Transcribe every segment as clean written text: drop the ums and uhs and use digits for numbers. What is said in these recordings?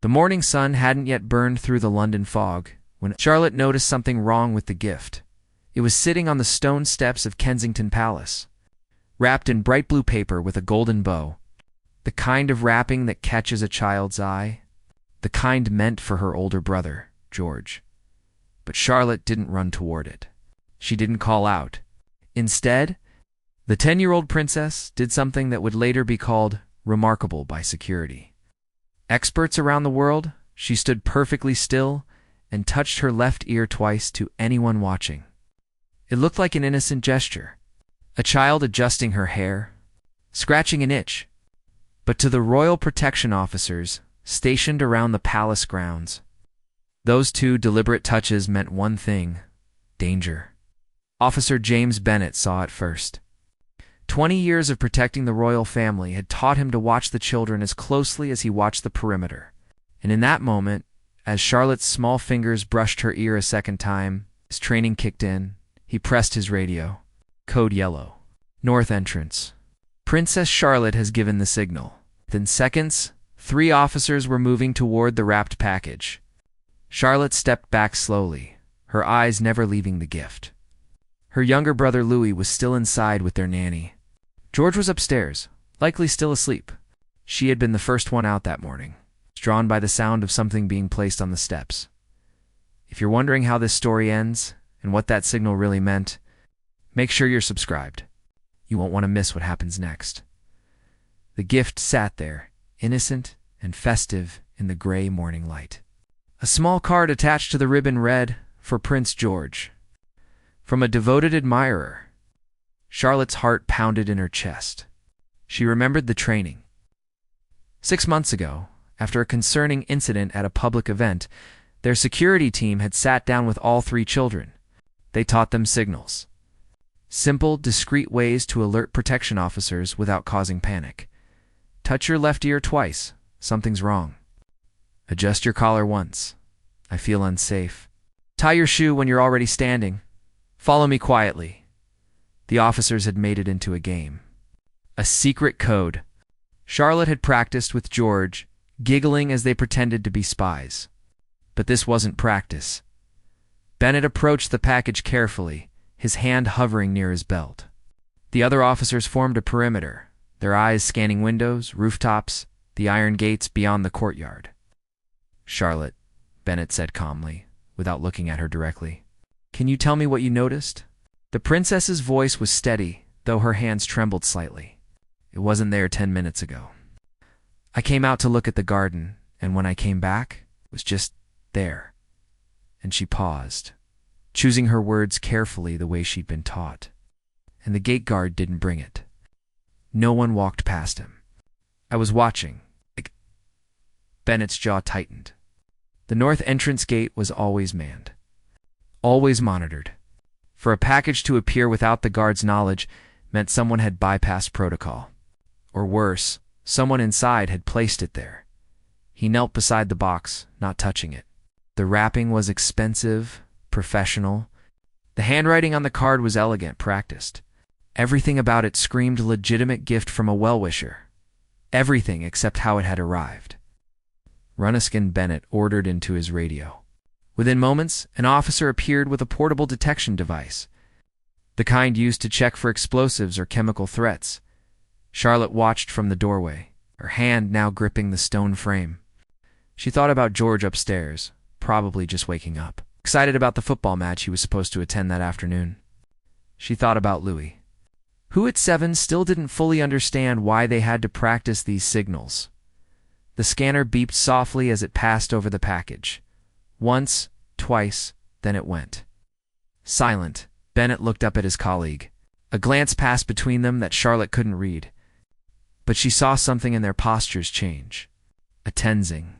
The morning sun hadn't yet burned through the London fog when Charlotte noticed something wrong with the gift. It was sitting on the stone steps of Kensington Palace, wrapped in bright blue paper with a golden bow, the kind of wrapping that catches a child's eye, the kind meant for her older brother, George. But Charlotte didn't run toward it. She didn't call out. Instead, the 10-year-old princess did something that would later be called remarkable by security. Experts around the world, she stood perfectly still and touched her left ear twice to anyone watching. It looked like an innocent gesture, a child adjusting her hair, scratching an itch. But to the royal protection officers stationed around the palace grounds, those two deliberate touches meant one thing: danger. Officer James Bennet saw it first. 20 years of protecting the royal family had taught him to watch the children as closely as he watched the perimeter. And in that moment, as Charlotte's small fingers brushed her ear a second time, his training kicked in. He pressed his radio. Code yellow. North entrance. Princess Charlotte has given the signal. Within seconds, 3 officers were moving toward the wrapped package. Charlotte stepped back slowly, her eyes never leaving the gift. Her younger brother Louis was still inside with their nanny. George was upstairs, likely still asleep. She had been the first one out that morning, drawn by the sound of something being placed on the steps. If you're wondering how this story ends and what that signal really meant, make sure you're subscribed. You won't want to miss what happens next. The gift sat there, innocent and festive in the gray morning light. A small card attached to the ribbon read, "For Prince George." From a devoted admirer. Charlotte's heart pounded in her chest. She remembered the training. 6 months ago, after a concerning incident at a public event, their security team had sat down with all 3 children. They taught them signals. Simple, discreet ways to alert protection officers without causing panic. Touch your left ear twice. Something's wrong. Adjust your collar once. I feel unsafe. Tie your shoe when you're already standing. Follow me quietly. The officers had made it into a game. A secret code. Charlotte had practiced with George, giggling as they pretended to be spies. But this wasn't practice. Bennet approached the package carefully, his hand hovering near his belt. The other officers formed a perimeter, their eyes scanning windows, rooftops, the iron gates beyond the courtyard. "Charlotte," Bennet said calmly, without looking at her directly, "can you tell me what you noticed?" The princess's voice was steady, though her hands trembled slightly. "It wasn't there 10 minutes ago. I came out to look at the garden, and when I came back, it was just there." And she paused, choosing her words carefully the way she'd been taught. "And the gate guard didn't bring it. No one walked past him. I was watching." Bennet's jaw tightened. The north entrance gate was always manned, always monitored. For a package to appear without the guard's knowledge meant someone had bypassed protocol. Or worse, someone inside had placed it there. He knelt beside the box, not touching it. The wrapping was expensive, professional. The handwriting on the card was elegant, practiced. Everything about it screamed legitimate gift from a well-wisher. Everything except how it had arrived. Runiskin Bennet ordered into his radio. Within moments, an officer appeared with a portable detection device, the kind used to check for explosives or chemical threats. Charlotte watched from the doorway, her hand now gripping the stone frame. She thought about George upstairs, probably just waking up, excited about the football match he was supposed to attend that afternoon. She thought about Louis, who at 7 still didn't fully understand why they had to practice these signals. The scanner beeped softly as it passed over the package. Once, twice, then it went. Silent, Bennet looked up at his colleague. A glance passed between them that Charlotte couldn't read. But she saw something in their postures change. A tensing.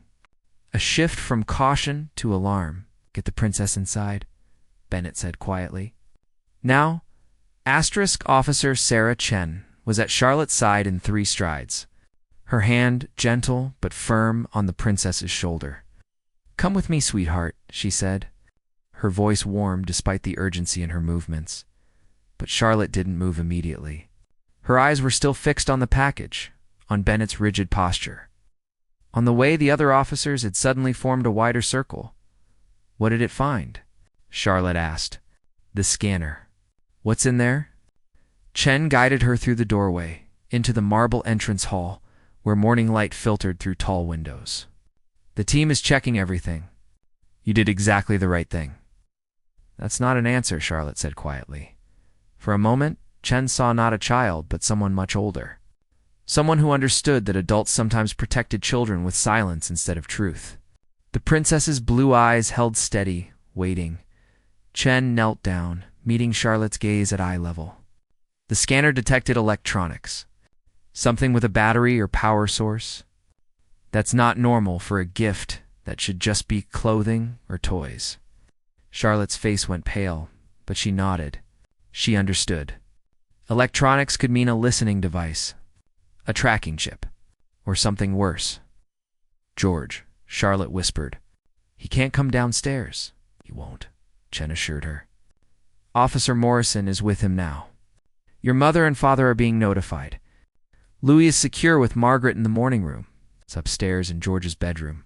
A shift from caution to alarm. "Get the princess inside," Bennet said quietly. Now, Officer Sarah Chen was at Charlotte's side in 3 strides, her hand gentle but firm on the princess's shoulder. "Come with me, sweetheart," she said. Her voice warmed despite the urgency in her movements. But Charlotte didn't move immediately. Her eyes were still fixed on the package, on Bennet's rigid posture. On the way, the other officers had suddenly formed a wider circle. What did it find? Charlotte asked. The scanner. What's in there? Chen guided her through the doorway, into the marble entrance hall, where morning light filtered through tall windows. The team is checking everything. You did exactly the right thing. That's not an answer, Charlotte said quietly. For a moment, Chen saw not a child, but someone much older. Someone who understood that adults sometimes protected children with silence instead of truth. The princess's blue eyes held steady, waiting. Chen knelt down, meeting Charlotte's gaze at eye level. The scanner detected electronics. Something with a battery or power source. That's not normal for a gift that should just be clothing or toys. Charlotte's face went pale, but she nodded. She understood. Electronics could mean a listening device, a tracking chip, or something worse. George, Charlotte whispered. He can't come downstairs. He won't, Chen assured her. Officer Morrison is with him now. Your mother and father are being notified. Louis is secure with Margaret in the morning room. It's upstairs in George's bedroom.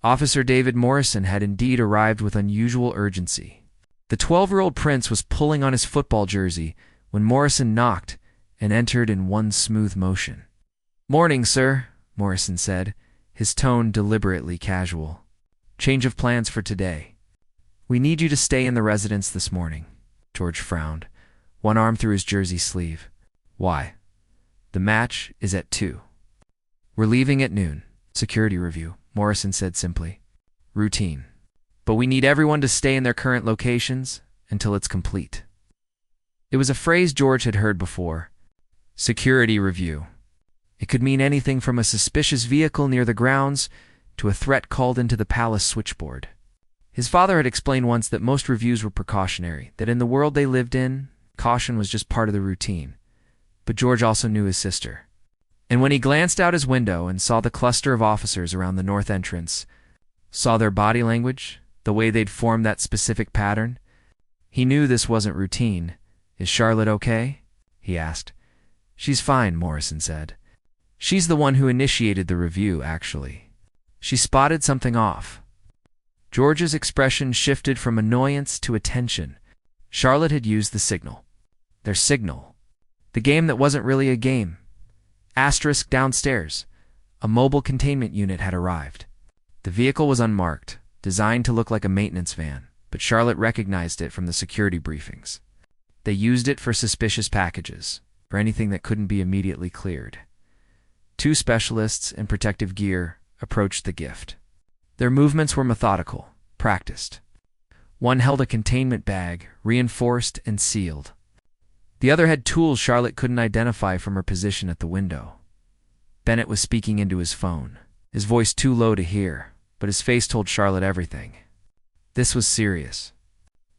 Officer David Morrison had indeed arrived with unusual urgency. The 12-year-old prince was pulling on his football jersey when Morrison knocked and entered in one smooth motion. Morning, sir, Morrison said, his tone deliberately casual. Change of plans for today. We need you to stay in the residence this morning. George frowned, one arm through his jersey sleeve. Why? The match is at 2. We're leaving at noon. Security review, Morrison said simply. Routine. But we need everyone to stay in their current locations until it's complete. It was a phrase George had heard before. Security review. It could mean anything from a suspicious vehicle near the grounds to a threat called into the palace switchboard. His father had explained once that most reviews were precautionary, that in the world they lived in, caution was just part of the routine. But George also knew his sister. And when he glanced out his window and saw the cluster of officers around the north entrance, saw their body language, the way they'd formed that specific pattern, he knew this wasn't routine. Is Charlotte okay? He asked. She's fine, Morrison said. She's the one who initiated the review, actually. She spotted something off. George's expression shifted from annoyance to attention. Charlotte had used the signal. Their signal. The game that wasn't really a game. Asterisk downstairs. A mobile containment unit had arrived. The vehicle was unmarked, designed to look like a maintenance van, but Charlotte recognized it from the security briefings. They used it for suspicious packages, for anything that couldn't be immediately cleared. 2 specialists in protective gear approached the gift. Their movements were methodical, practiced. One held a containment bag, reinforced and sealed. The other had tools Charlotte couldn't identify from her position at the window. Bennett was speaking into his phone, his voice too low to hear, but his face told Charlotte everything. This was serious.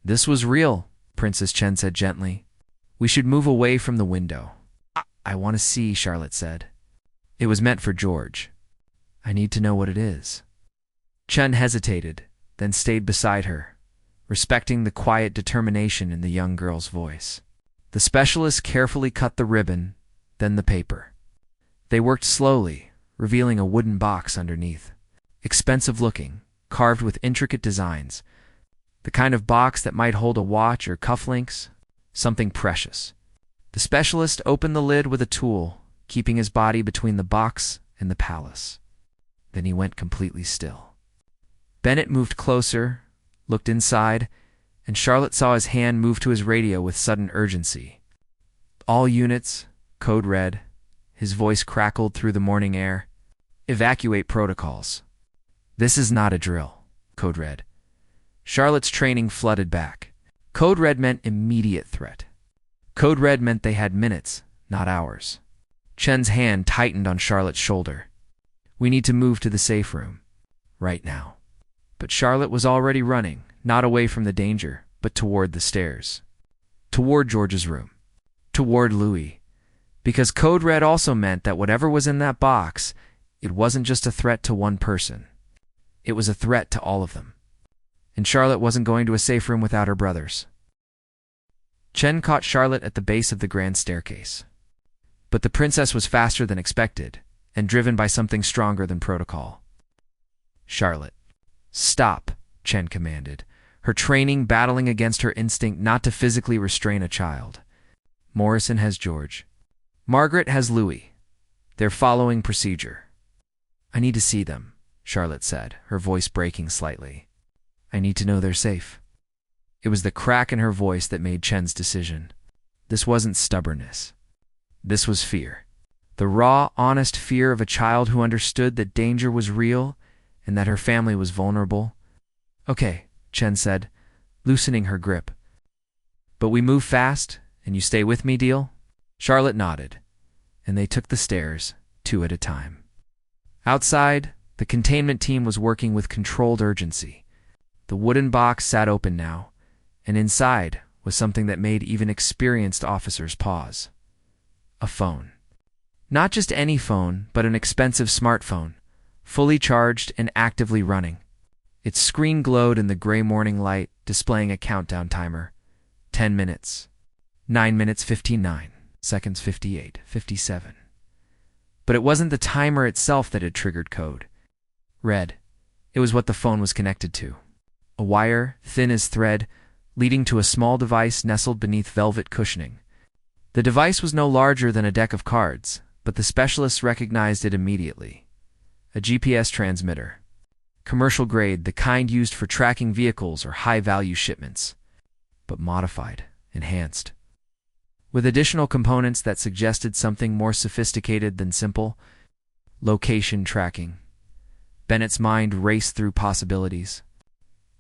This was real, Princess Chen said gently. We should move away from the window. I want to see, Charlotte said. It was meant for George. I need to know what it is. Chen hesitated, then stayed beside her, respecting the quiet determination in the young girl's voice. The specialist carefully cut the ribbon, then the paper. They worked slowly, revealing a wooden box underneath. Expensive looking, carved with intricate designs. The kind of box that might hold a watch or cufflinks, something precious. The specialist opened the lid with a tool, keeping his body between the box and the palace. Then he went completely still. Bennett moved closer, looked inside, and Charlotte saw his hand move to his radio with sudden urgency. All units, code red. His voice crackled through the morning air. Evacuate protocols. This is not a drill, code red. Charlotte's training flooded back. Code red meant immediate threat. Code red meant they had minutes, not hours. Chen's hand tightened on Charlotte's shoulder. We need to move to the safe room. Right now. But Charlotte was already running, not away from the danger, but toward the stairs. Toward George's room. Toward Louis. Because code red also meant that whatever was in that box, it wasn't just a threat to one person. It was a threat to all of them. And Charlotte wasn't going to a safe room without her brothers. Chen caught Charlotte at the base of the grand staircase. But the princess was faster than expected, and driven by something stronger than protocol. Charlotte. Stop, Chen commanded, her training battling against her instinct not to physically restrain a child. Morrison has George. Margaret has Louis. They're following procedure. I need to see them, Charlotte said, her voice breaking slightly. I need to know they're safe. It was the crack in her voice that made Chen's decision. This wasn't stubbornness. This was fear. The raw, honest fear of a child who understood that danger was real and that her family was vulnerable. Okay, Chen said, loosening her grip. But we move fast, and you stay with me, deal? Charlotte nodded, and they took the stairs, 2 at a time. Outside, the containment team was working with controlled urgency. The wooden box sat open now, and inside was something that made even experienced officers pause. A phone. Not just any phone, but an expensive smartphone, fully charged and actively running. Its screen glowed in the gray morning light, displaying a countdown timer. 10 minutes. 9 minutes 59, seconds 58, 57. But it wasn't the timer itself that had triggered code. Red. It was what the phone was connected to. A wire, thin as thread, leading to a small device nestled beneath velvet cushioning. The device was no larger than a deck of cards, but the specialists recognized it immediately. A GPS transmitter. Commercial grade, the kind used for tracking vehicles or high-value shipments. But modified, enhanced. With additional components that suggested something more sophisticated than simple location tracking. Bennett's mind raced through possibilities.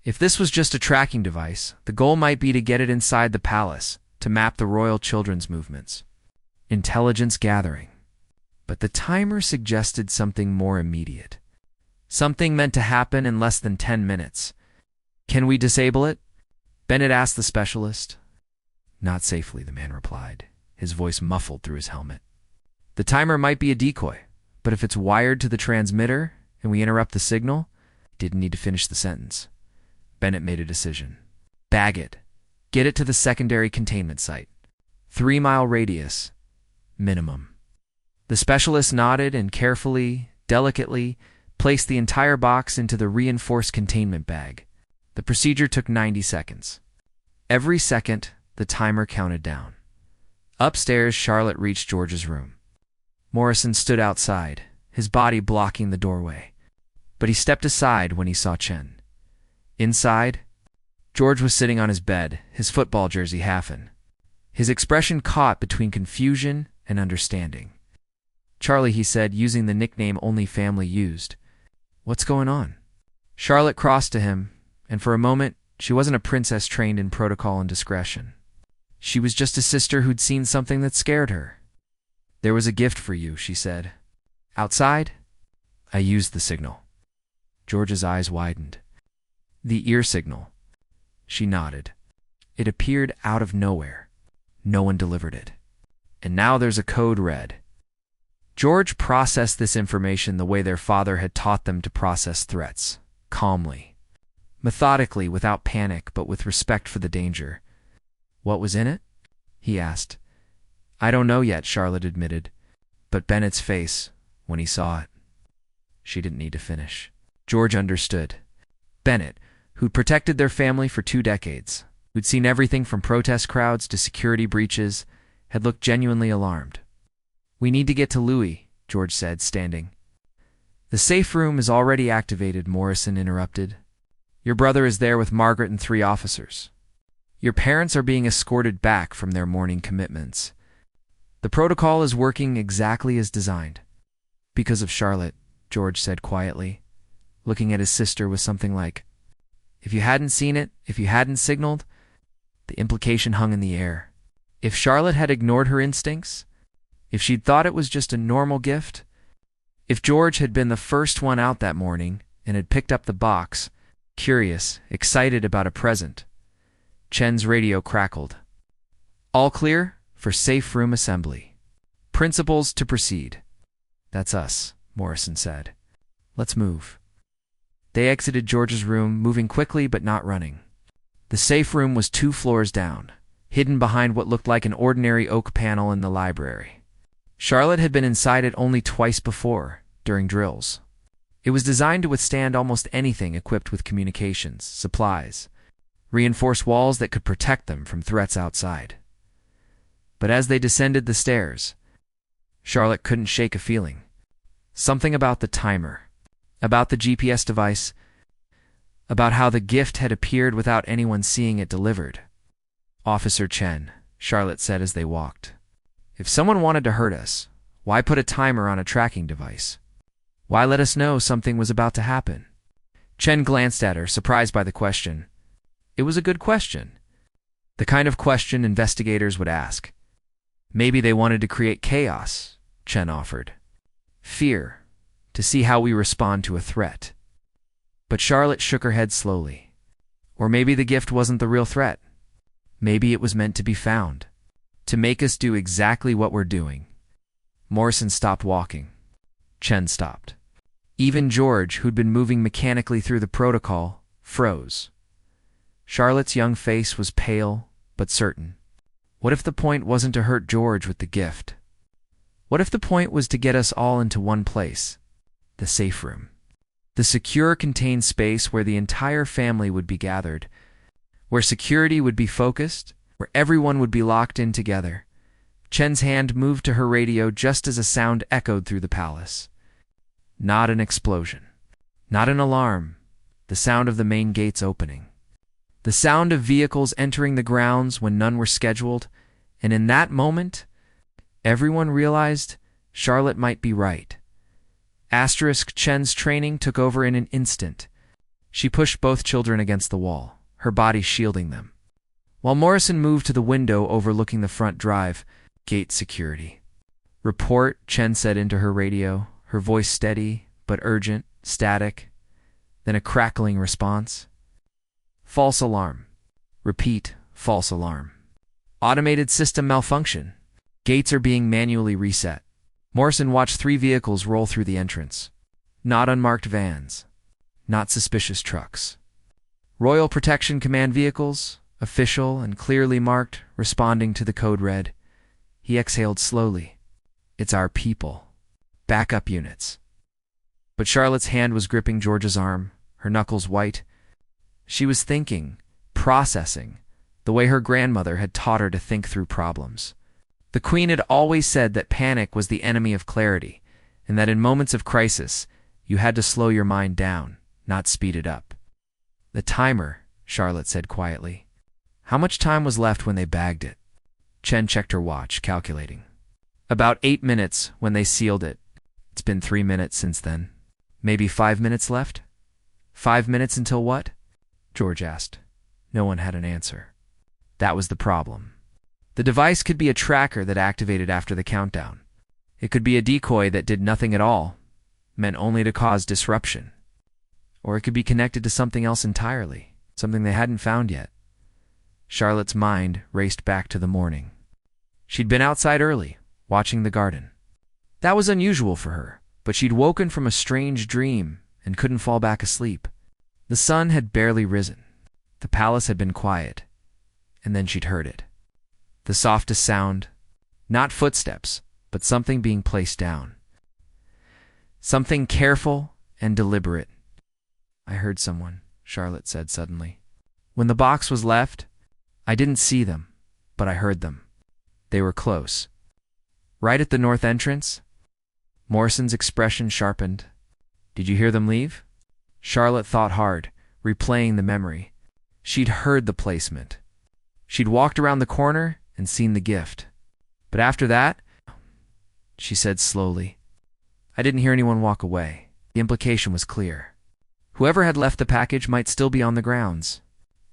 If this was just a tracking device, the goal might be to get it inside the palace, to map the royal children's movements. Intelligence gathering. But the timer suggested something more immediate. Something meant to happen in less than 10 minutes. Can we disable it? Bennett asked the specialist. Not safely, the man replied, his voice muffled through his helmet. The timer might be a decoy, but if it's wired to the transmitter and we interrupt the signal, didn't need to finish the sentence. Bennett made a decision. Bag it. Get it to the secondary containment site. 3-mile radius. Minimum. The specialist nodded and carefully, delicately, placed the entire box into the reinforced containment bag. The procedure took 90 seconds. Every second, the timer counted down. Upstairs, Charlotte reached George's room. Morrison stood outside, his body blocking the doorway. But he stepped aside when he saw Chen. Inside, George was sitting on his bed, his football jersey half in. His expression caught between confusion and understanding. Charlie, he said, using the nickname only family used. What's going on? Charlotte crossed to him, and for a moment, she wasn't a princess trained in protocol and discretion. She was just a sister who'd seen something that scared her. There was a gift for you, she said. Outside? I used the signal. George's eyes widened. The ear signal. She nodded. It appeared out of nowhere. No one delivered it. And now there's a code red. George processed this information the way their father had taught them to process threats, calmly, methodically, without panic, but with respect for the danger. What was in it? He asked. I don't know yet, Charlotte admitted, but Bennett's face, when he saw it. She didn't need to finish. George understood. Bennett, who'd protected their family for 2 decades, who'd seen everything from protest crowds to security breaches, had looked genuinely alarmed. We need to get to Louis, George said, standing. The safe room is already activated, Morrison interrupted. Your brother is there with Margaret and 3 officers. Your parents are being escorted back from their morning commitments. The protocol is working exactly as designed. Because of Charlotte, George said quietly, looking at his sister with something like, if you hadn't seen it, if you hadn't signaled, the implication hung in the air. If Charlotte had ignored her instincts, if she'd thought it was just a normal gift, if George had been the first one out that morning and had picked up the box, curious, excited about a present. Chen's radio crackled. All clear for safe room assembly. Principals to proceed. That's us, Morrison said. Let's move. They exited George's room, moving quickly but not running. The safe room was 2 floors down, hidden behind what looked like an ordinary oak panel in the library. Charlotte had been inside it only twice before, during drills. It was designed to withstand almost anything equipped with communications, supplies, reinforced walls that could protect them from threats outside. But as they descended the stairs, Charlotte couldn't shake a feeling. Something about the timer, about the GPS device, about how the gift had appeared without anyone seeing it delivered. "Officer Chen," Charlotte said as they walked, "if someone wanted to hurt us, why put a timer on a tracking device? Why let us know something was about to happen?" Chen glanced at her, surprised by the question. It was a good question. The kind of question investigators would ask. "Maybe they wanted to create chaos," Chen offered. "Fear, to see how we respond to a threat." But Charlotte shook her head slowly. Or maybe the gift wasn't the real threat. Maybe it was meant to be found, to make us do exactly what we're doing. Morrison stopped walking. Chen stopped. Even George, who'd been moving mechanically through the protocol, froze. Charlotte's young face was pale, but certain. What if the point wasn't to hurt George with the gift? What if the point was to get us all into one place? The safe room. The secure, contained space where the entire family would be gathered, where security would be focused, where everyone would be locked in together. Chen's hand moved to her radio just as a sound echoed through the palace. Not an explosion. Not an alarm. The sound of the main gates opening. The sound of vehicles entering the grounds when none were scheduled, and in that moment, everyone realized Charlotte might be right. Chen's training took over in an instant. She pushed both children against the wall, her body shielding them. While Morrison moved to the window overlooking the front drive, gate security. "Report," Chen said into her radio, her voice steady but urgent, static, then a crackling response. "False alarm. Repeat, false alarm. Automated system malfunction. Gates are being manually reset." Morrison watched 3 vehicles roll through the entrance. Not unmarked vans. Not suspicious trucks. Royal Protection Command vehicles, official and clearly marked, responding to the code red. He exhaled slowly. "It's our people. Backup units." But Charlotte's hand was gripping George's arm, her knuckles white. She was thinking, processing, the way her grandmother had taught her to think through problems. The Queen had always said that panic was the enemy of clarity, and that in moments of crisis, you had to slow your mind down, not speed it up. "The timer," Charlotte said quietly. How much time was left when they bagged it? Chen checked her watch, calculating. About 8 minutes when they sealed it. It's been 3 minutes since then. Maybe 5 minutes left? 5 minutes until what? George asked. No one had an answer. That was the problem. The device could be a tracker that activated after the countdown. It could be a decoy that did nothing at all, meant only to cause disruption. Or it could be connected to something else entirely, something they hadn't found yet. Charlotte's mind raced back to the morning. She'd been outside early, watching the garden. That was unusual for her, but she'd woken from a strange dream and couldn't fall back asleep. The sun had barely risen. The palace had been quiet, and then she'd heard it. The softest sound, not footsteps, but something being placed down. Something careful and deliberate. I heard someone, Charlotte said suddenly. When the box was left, I didn't see them, but I heard them. They were close. Right at the north entrance? Morrison's expression sharpened. Did you hear them leave? Charlotte thought hard, replaying the memory. She'd heard the placement. She'd walked around the corner and seen the gift. But after that, she said slowly, I didn't hear anyone walk away. The implication was clear. Whoever had left the package might still be on the grounds.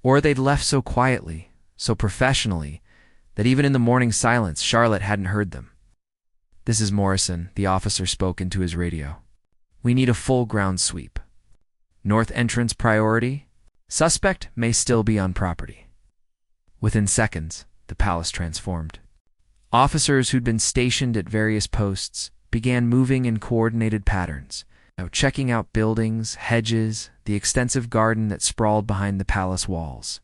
Or they'd left so quietly, so professionally, that even in the morning silence, Charlotte hadn't heard them. This is Morrison, the officer spoke into his radio. We need a full ground sweep. North entrance priority. Suspect may still be on property. Within seconds, the palace transformed. Officers who'd been stationed at various posts began moving in coordinated patterns, checking out buildings, hedges, the extensive garden that sprawled behind the palace walls.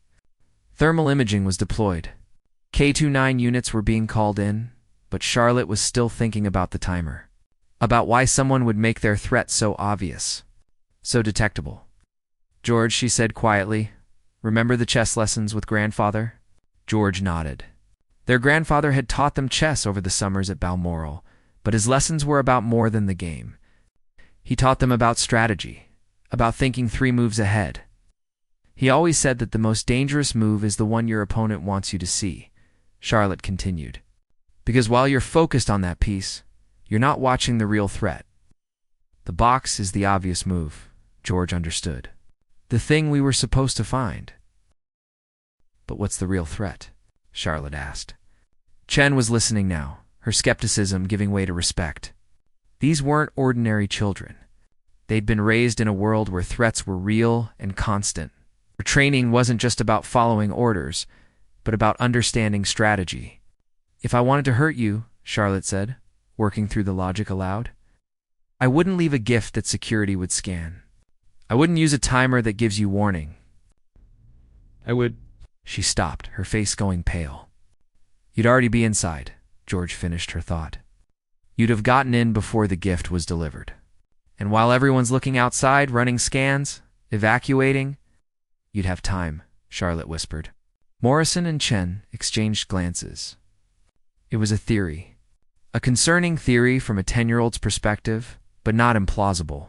Thermal imaging was deployed. K-29 units were being called in, but Charlotte was still thinking about the timer, about why someone would make their threat so obvious. so detectable. "George," she said quietly, "remember the chess lessons with grandfather?" George nodded. Their grandfather had taught them chess over the summers at Balmoral, but his lessons were about more than the game. He taught them about strategy, about thinking 3 moves ahead. "He always said that the most dangerous move is the one your opponent wants you to see," Charlotte continued. "Because while you're focused on that piece, you're not watching the real threat. The box is the obvious move," George understood. "The thing we were supposed to find." "But what's the real threat?" Charlotte asked. Chen was listening now, her skepticism giving way to respect. These weren't ordinary children. They'd been raised in a world where threats were real and constant. Their training wasn't just about following orders, but about understanding strategy. "If I wanted to hurt you," Charlotte said, working through the logic aloud, "I wouldn't leave a gift that security would scan. I wouldn't use a timer that gives you warning. I would—" She stopped, her face going pale. "You'd already be inside," George finished her thought. "You'd have gotten in before the gift was delivered. And while everyone's looking outside, running scans, evacuating, you'd have time," Charlotte whispered. Morrison and Chen exchanged glances. It was a theory. A concerning theory from a 10-year-old's perspective, but not implausible.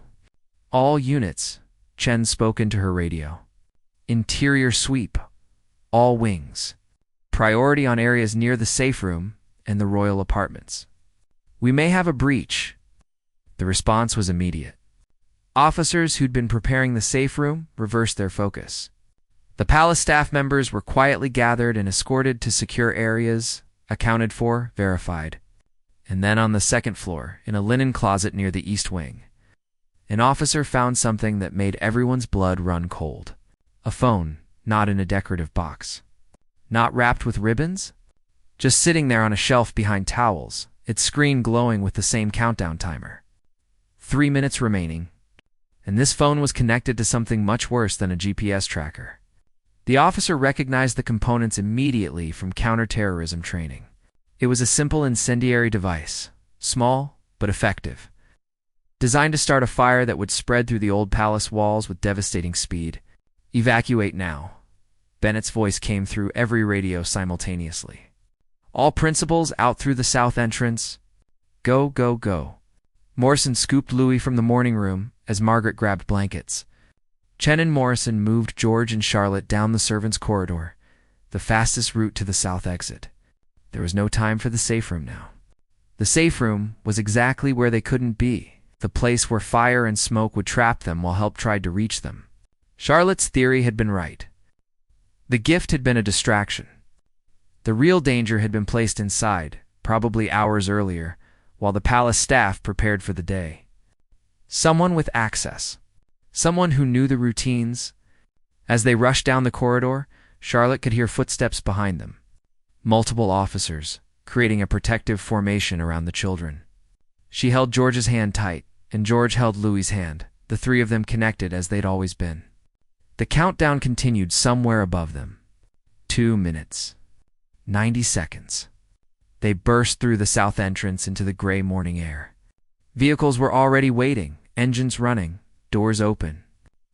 "All units," Chen spoke into her radio. "Interior sweep. All wings. Priority on areas near the safe room and the royal apartments. We may have a breach." The response was immediate. Officers who'd been preparing the safe room reversed their focus. The palace staff members were quietly gathered and escorted to secure areas, accounted for, verified. And then on the 2nd floor, in a linen closet near the east wing, an officer found something that made everyone's blood run cold. A phone, not in a decorative box. Not wrapped with ribbons? Just sitting there on a shelf behind towels, its screen glowing with the same countdown timer. 3 minutes remaining. And this phone was connected to something much worse than a GPS tracker. The officer recognized the components immediately from counterterrorism training. It was a simple incendiary device, small but effective, designed to start a fire that would spread through the old palace walls with devastating speed. "Evacuate now." Bennett's voice came through every radio simultaneously. "All principals out through the south entrance. Go, go, go." Morrison scooped Louis from the morning room as Margaret grabbed blankets. Chen and Morrison moved George and Charlotte down the servants' corridor, the fastest route to the south exit. There was no time for the safe room now. The safe room was exactly where they couldn't be, the place where fire and smoke would trap them while help tried to reach them. Charlotte's theory had been right. The gift had been a distraction. The real danger had been placed inside, probably hours earlier, while the palace staff prepared for the day. Someone with access. Someone who knew the routines. As they rushed down the corridor, Charlotte could hear footsteps behind them. Multiple officers, creating a protective formation around the children. She held George's hand tight, and George held Louis's hand, the 3 of them connected as they'd always been. The countdown continued somewhere above them. 2 minutes. 90 seconds. They burst through the south entrance into the gray morning air. Vehicles were already waiting, engines running, doors open.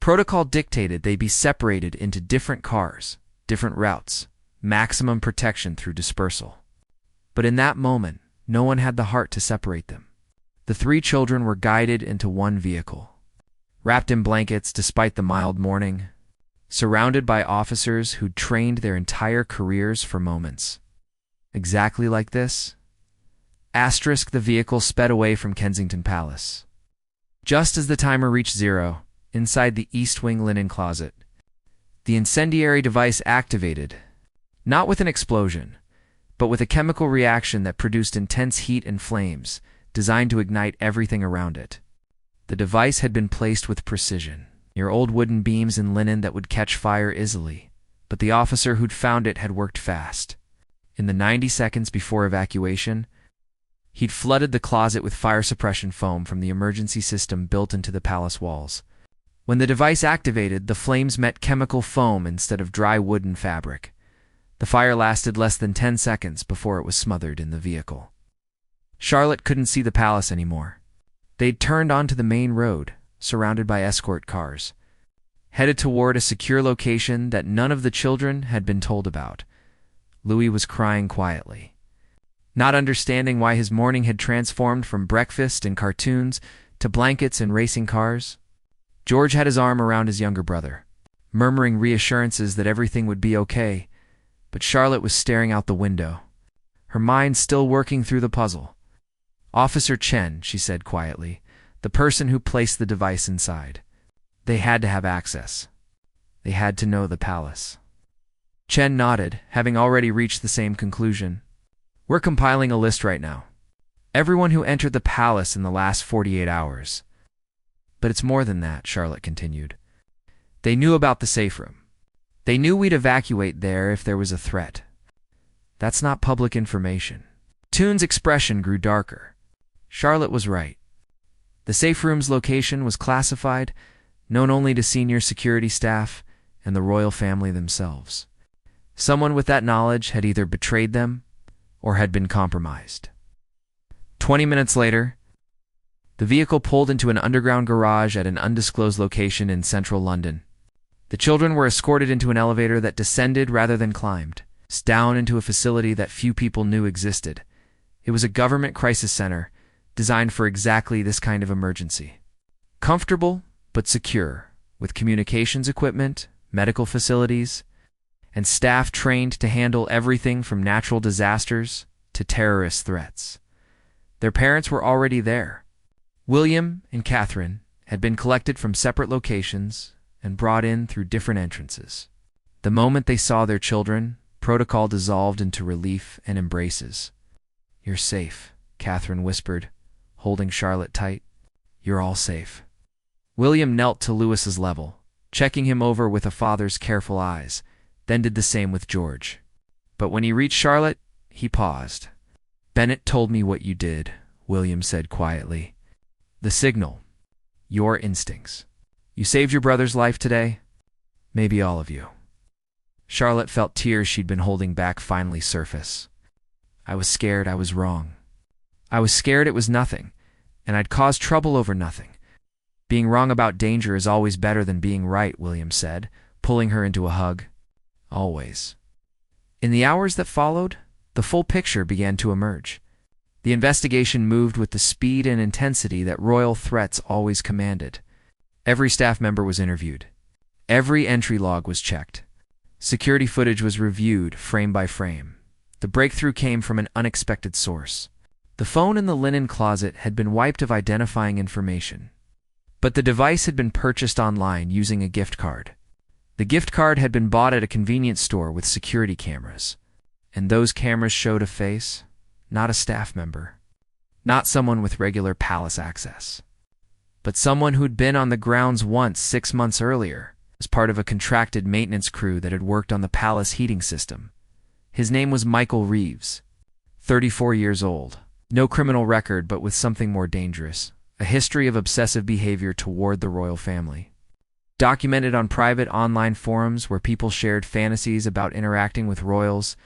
Protocol dictated they be separated into different cars, different routes, maximum protection through dispersal. But in that moment, no one had the heart to separate them. The 3 children were guided into one vehicle. Wrapped in blankets despite the mild morning, surrounded by officers who'd trained their entire careers for moments. Exactly like this. Asterisk, the vehicle sped away from Kensington Palace. Just as the timer reached 0, inside the East Wing linen closet, the incendiary device activated, not with an explosion, but with a chemical reaction that produced intense heat and flames, designed to ignite everything around it. The device had been placed with precision, near old wooden beams and linen that would catch fire easily, but the officer who'd found it had worked fast. In the 90 seconds before evacuation, he'd flooded the closet with fire suppression foam from the emergency system built into the palace walls. When the device activated, the flames met chemical foam instead of dry wooden fabric. The fire lasted less than 10 seconds before it was smothered in the vehicle. Charlotte couldn't see the palace anymore. They'd turned onto the main road, surrounded by escort cars, headed toward a secure location that none of the children had been told about. Louis was crying quietly, not understanding why his morning had transformed from breakfast and cartoons to blankets and racing cars. George had his arm around his younger brother, murmuring reassurances that everything would be okay, but Charlotte was staring out the window, her mind still working through the puzzle. "Officer Chen," she said quietly, "the person who placed the device inside. They had to have access. They had to know the palace." Chen nodded, having already reached the same conclusion. "We're compiling a list right now. Everyone who entered the palace in the last 48 hours. But it's more than that," Charlotte continued. "They knew about the safe room. They knew we'd evacuate there if there was a threat. That's not public information." Toon's expression grew darker. Charlotte was right. The safe room's location was classified, known only to senior security staff and the royal family themselves. Someone with that knowledge had either betrayed them or had been compromised. 20 minutes later, the vehicle pulled into an underground garage at an undisclosed location in central London. The children were escorted into an elevator that descended rather than climbed, down into a facility that few people knew existed. It was a government crisis center designed for exactly this kind of emergency. Comfortable but secure, with communications equipment, medical facilities, and staff trained to handle everything from natural disasters to terrorist threats. Their parents were already there. William and Catherine had been collected from separate locations and brought in through different entrances. The moment they saw their children, protocol dissolved into relief and embraces. "You're safe," Catherine whispered, holding Charlotte tight. "You're all safe." William knelt to Louis's level, checking him over with a father's careful eyes, then did the same with George. But when he reached Charlotte, he paused. "Bennett told me what you did," William said quietly. "The signal. Your instincts. You saved your brother's life today. Maybe all of you." Charlotte felt tears she'd been holding back finally surface. "I was scared I was wrong. I was scared it was nothing, and I'd caused trouble over nothing. Being wrong about danger is always better than being right," William said, pulling her into a hug. "Always." In the hours that followed, the full picture began to emerge. The investigation moved with the speed and intensity that royal threats always commanded. Every staff member was interviewed. Every entry log was checked. Security footage was reviewed frame by frame. The breakthrough came from an unexpected source. The phone in the linen closet had been wiped of identifying information. But the device had been purchased online using a gift card. The gift card had been bought at a convenience store with security cameras. And those cameras showed a face, not a staff member, not someone with regular palace access, but someone who'd been on the grounds once 6 months earlier as part of a contracted maintenance crew that had worked on the palace heating system. His name was Michael Reeves, 34 years old. No criminal record, but with something more dangerous, a history of obsessive behavior toward the royal family. Documented on private online forums where people shared fantasies about interacting with royals,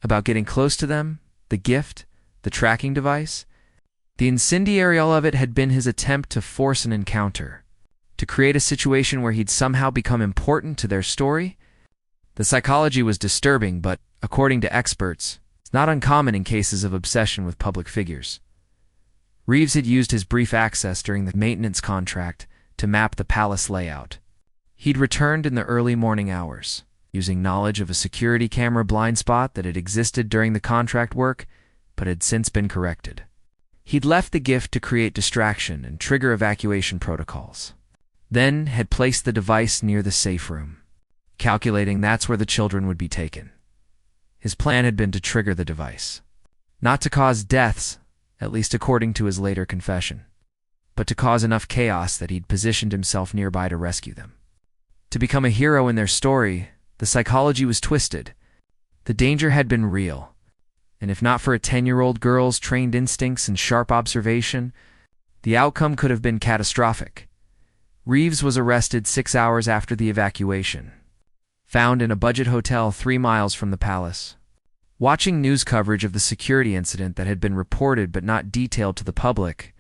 about getting close to them, the gift, the tracking device. The incendiary of it had been his attempt to force an encounter, to create a situation where he'd somehow become important to their story. The psychology was disturbing, but, according to experts, it's not uncommon in cases of obsession with public figures. Reeves had used his brief access during the maintenance contract to map the palace layout. He'd returned in the early morning hours, using knowledge of a security camera blind spot that had existed during the contract work, but had since been corrected. He'd left the gift to create distraction and trigger evacuation protocols, then had placed the device near the safe room, calculating that's where the children would be taken. His plan had been to trigger the device, not to cause deaths, at least according to his later confession, but to cause enough chaos that he'd positioned himself nearby to rescue them. To become a hero in their story, the psychology was twisted. The danger had been real, and if not for a 10-year-old girl's trained instincts and sharp observation, the outcome could have been catastrophic. Reeves was arrested 6 hours after the evacuation, found in a budget hotel 3 miles from the palace. Watching news coverage of the security incident that had been reported but not detailed to the public,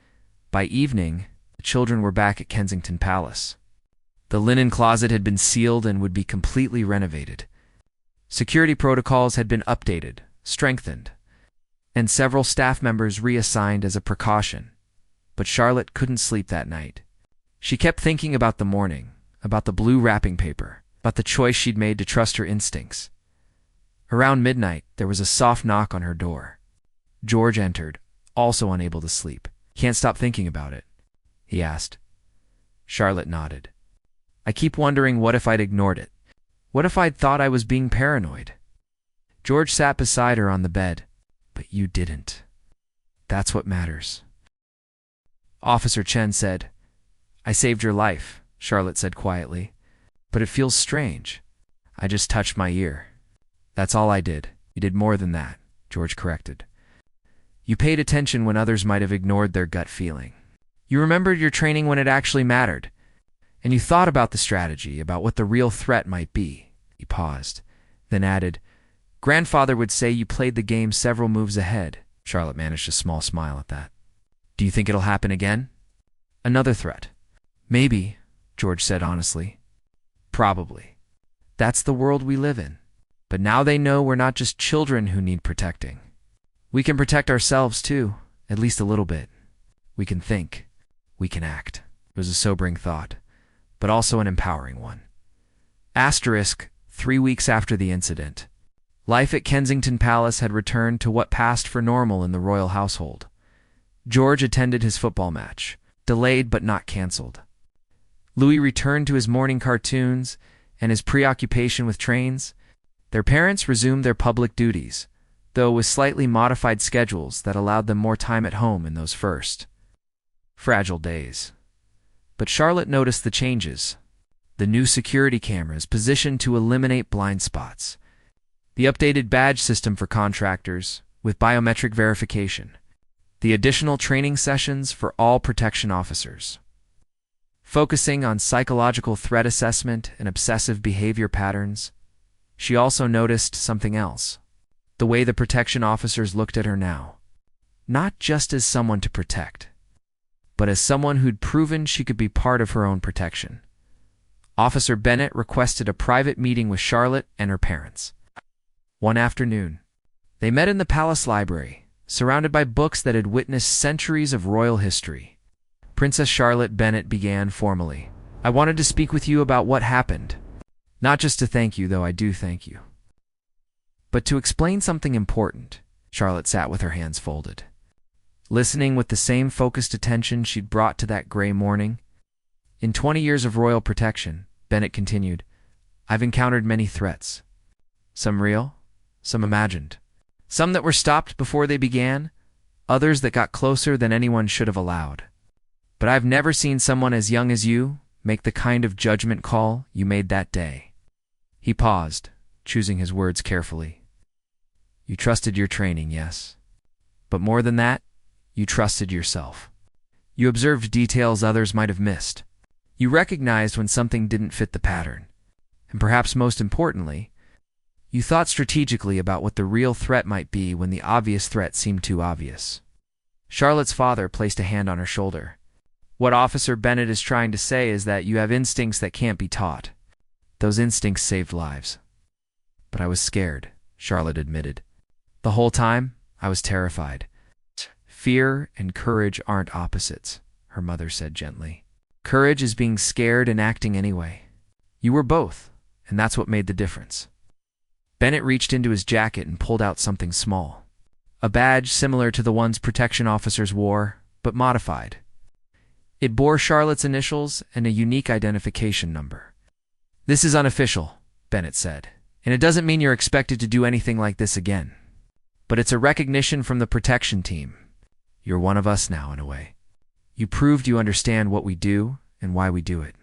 by evening, The children were back at Kensington Palace. The linen closet had been sealed and would be completely renovated. Security protocols had been updated, strengthened, and several staff members reassigned as a precaution. But Charlotte couldn't sleep that night. She kept thinking about the morning, about the blue wrapping paper, about the choice she'd made to trust her instincts. Around midnight, there was a soft knock on her door. George entered, also unable to sleep. "Can't stop thinking about it?" he asked. Charlotte nodded. "I keep wondering what if I'd ignored it. What if I'd thought I was being paranoid?" George sat beside her on the bed. "But you didn't. That's what matters." Officer Chen said, "I saved your life," Charlotte said quietly. "But it feels strange. I just touched my ear." "That's all I did." "You did more than that," George corrected. "You paid attention when others might have ignored their gut feeling. You remembered your training when it actually mattered. And you thought about the strategy, about what the real threat might be." He paused, then added, "Grandfather would say you played the game several moves ahead." Charlotte managed a small smile at that. "Do you think it'll happen again?" "Another threat?" "Maybe," George said honestly. "Probably. That's the world we live in. But now they know we're not just children who need protecting. We can protect ourselves too, at least a little bit. We can think. We can act." It was a sobering thought, but also an empowering one. Asterisk, 3 weeks after the incident. Life at Kensington Palace had returned to what passed for normal in the royal household. George attended his football match, delayed but not cancelled. Louis returned to his morning cartoons and his preoccupation with trains. Their parents resumed their public duties, though with slightly modified schedules that allowed them more time at home in those first fragile days. But Charlotte noticed the changes. The new security cameras positioned to eliminate blind spots. The updated badge system for contractors with biometric verification. The additional training sessions for all protection officers. Focusing on psychological threat assessment and obsessive behavior patterns, she also noticed something else. The way the protection officers looked at her now. Not just as someone to protect, but as someone who'd proven she could be part of her own protection. Officer Bennett requested a private meeting with Charlotte and her parents. One afternoon, they met in the palace library, surrounded by books that had witnessed centuries of royal history. Princess Charlotte Bennett began formally. "I wanted to speak with you about what happened. Not just to thank you, though I do thank you, but to explain something important." Charlotte sat with her hands folded, listening with the same focused attention she'd brought to that gray morning. "In 20 years of royal protection," Bennett continued, "I've encountered many threats. Some real, some imagined. Some that were stopped before they began, others that got closer than anyone should have allowed. But I've never seen someone as young as you make the kind of judgment call you made that day." He paused, choosing his words carefully. "You trusted your training, yes. But more than that, you trusted yourself. You observed details others might have missed. You recognized when something didn't fit the pattern. And perhaps most importantly, you thought strategically about what the real threat might be when the obvious threat seemed too obvious." Charlotte's father placed a hand on her shoulder. "What Officer Bennett is trying to say is that you have instincts that can't be taught. Those instincts saved lives." "But I was scared," Charlotte admitted. "The whole time, I was terrified." "Fear and courage aren't opposites," her mother said gently. "Courage is being scared and acting anyway. You were both, and that's what made the difference." Bennett reached into his jacket and pulled out something small. A badge similar to the ones protection officers wore, but modified. It bore Charlotte's initials and a unique identification number. "This is unofficial," Bennett said, "and it doesn't mean you're expected to do anything like this again. But it's a recognition from the protection team. You're one of us now, in a way. You proved you understand what we do and why we do it."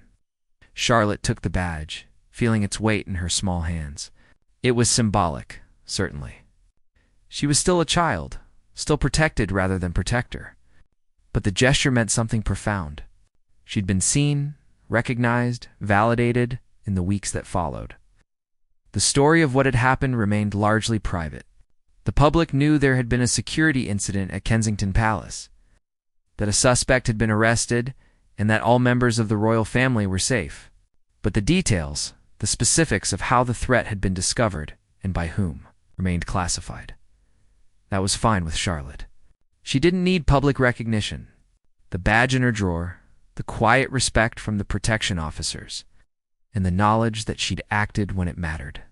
Charlotte took the badge, feeling its weight in her small hands. It was symbolic, certainly. She was still a child, still protected rather than protector. But the gesture meant something profound. She'd been seen, recognized, validated in the weeks that followed. The story of what had happened remained largely private. The public knew there had been a security incident at Kensington Palace, that a suspect had been arrested, and that all members of the royal family were safe. But the details, the specifics of how the threat had been discovered and by whom, remained classified. That was fine with Charlotte. She didn't need public recognition. The badge in her drawer, the quiet respect from the protection officers, and the knowledge that she'd acted when it mattered.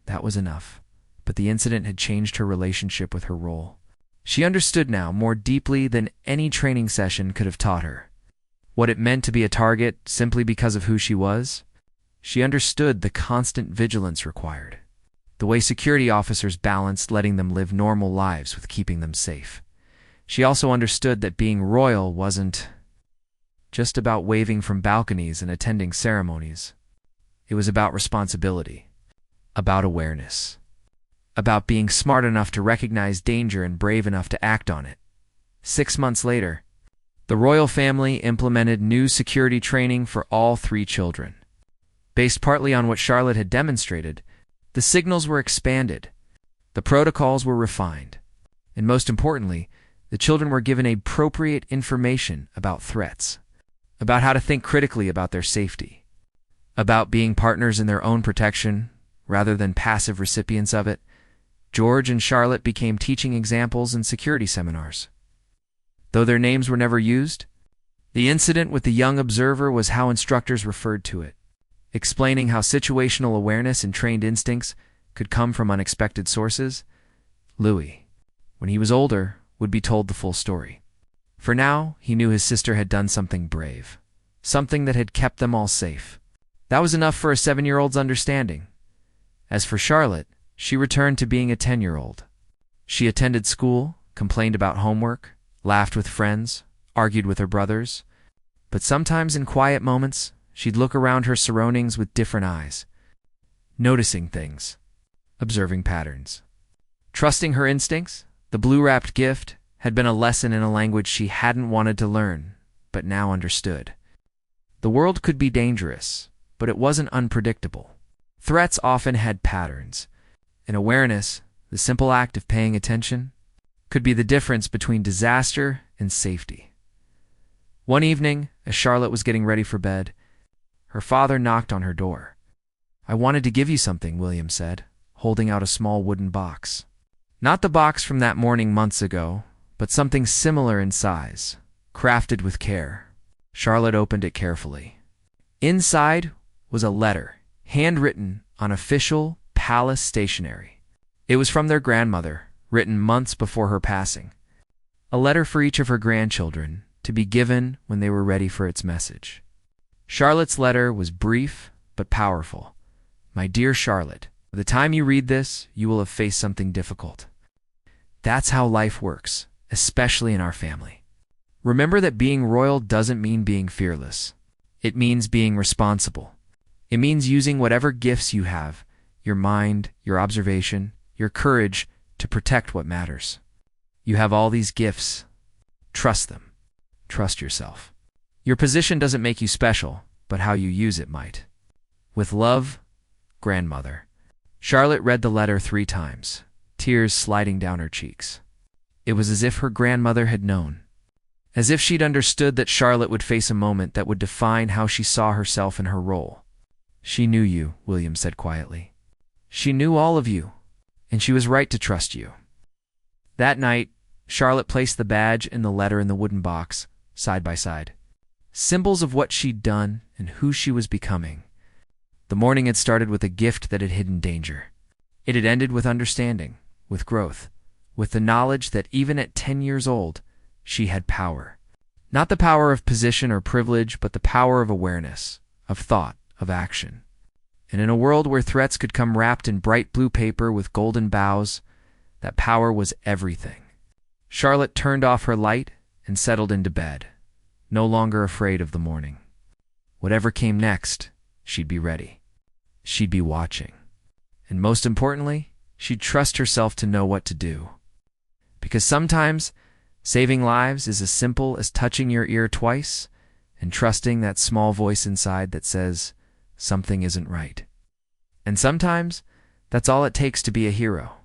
That was enough. But the incident had changed her relationship with her role. She understood now more deeply than any training session could have taught her what it meant to be a target simply because of who she was. She understood the constant vigilance required, the way security officers balanced letting them live normal lives with keeping them safe. She also understood that being royal wasn't just about waving from balconies and attending ceremonies. It was about responsibility, about awareness, about being smart enough to recognize danger and brave enough to act on it. 6 months later, the royal family implemented new security training for all 3 children. Based partly on what Charlotte had demonstrated, the signals were expanded, the protocols were refined, and most importantly, the children were given appropriate information about threats, about how to think critically about their safety, about being partners in their own protection rather than passive recipients of it. George and Charlotte became teaching examples in security seminars. Though their names were never used, the incident with the young observer was how instructors referred to it, explaining how situational awareness and trained instincts could come from unexpected sources. Louis, when he was older, would be told the full story. For now, he knew his sister had done something brave, something that had kept them all safe. That was enough for a 7-year-old's understanding. As for Charlotte, she returned to being a 10-year-old. She attended school, complained about homework, laughed with friends, argued with her brothers. But sometimes in quiet moments, she'd look around her surroundings with different eyes, noticing things, observing patterns. Trusting her instincts, the blue-wrapped gift had been a lesson in a language she hadn't wanted to learn, but now understood. The world could be dangerous, but it wasn't unpredictable. Threats often had patterns, and awareness, the simple act of paying attention, could be the difference between disaster and safety. One evening, as Charlotte was getting ready for bed, her father knocked on her door. "I wanted to give you something," William said, holding out a small wooden box. Not the box from that morning months ago, but something similar in size, crafted with care. Charlotte opened it carefully. Inside was a letter, handwritten on official palace stationery. It was from their grandmother, written months before her passing. A letter for each of her grandchildren, to be given when they were ready for its message. Charlotte's letter was brief but powerful. "My dear Charlotte, by the time you read this, you will have faced something difficult. That's how life works, especially in our family. Remember that being royal doesn't mean being fearless. It means being responsible. It means using whatever gifts you have, your mind, your observation, your courage, to protect what matters. You have all these gifts. Trust them. Trust yourself. Your position doesn't make you special, but how you use it might. With love, Grandmother." Charlotte read the letter 3 times, tears sliding down her cheeks. It was as if her grandmother had known, as if she'd understood that Charlotte would face a moment that would define how she saw herself in her role. "She knew you," William said quietly. "She knew all of you, and she was right to trust you." That night, Charlotte placed the badge and the letter in the wooden box, side by side, symbols of what she'd done and who she was becoming. The morning had started with a gift that had hidden danger. It had ended with understanding, with growth, with the knowledge that even at 10 years old, she had power. Not the power of position or privilege, but the power of awareness, of thought, of action. And in a world where threats could come wrapped in bright blue paper with golden bows, that power was everything. Charlotte turned off her light and settled into bed, no longer afraid of the morning. Whatever came next, she'd be ready. She'd be watching. And most importantly, she'd trust herself to know what to do. Because sometimes, saving lives is as simple as touching your ear twice and trusting that small voice inside that says, something isn't right. And sometimes, that's all it takes to be a hero.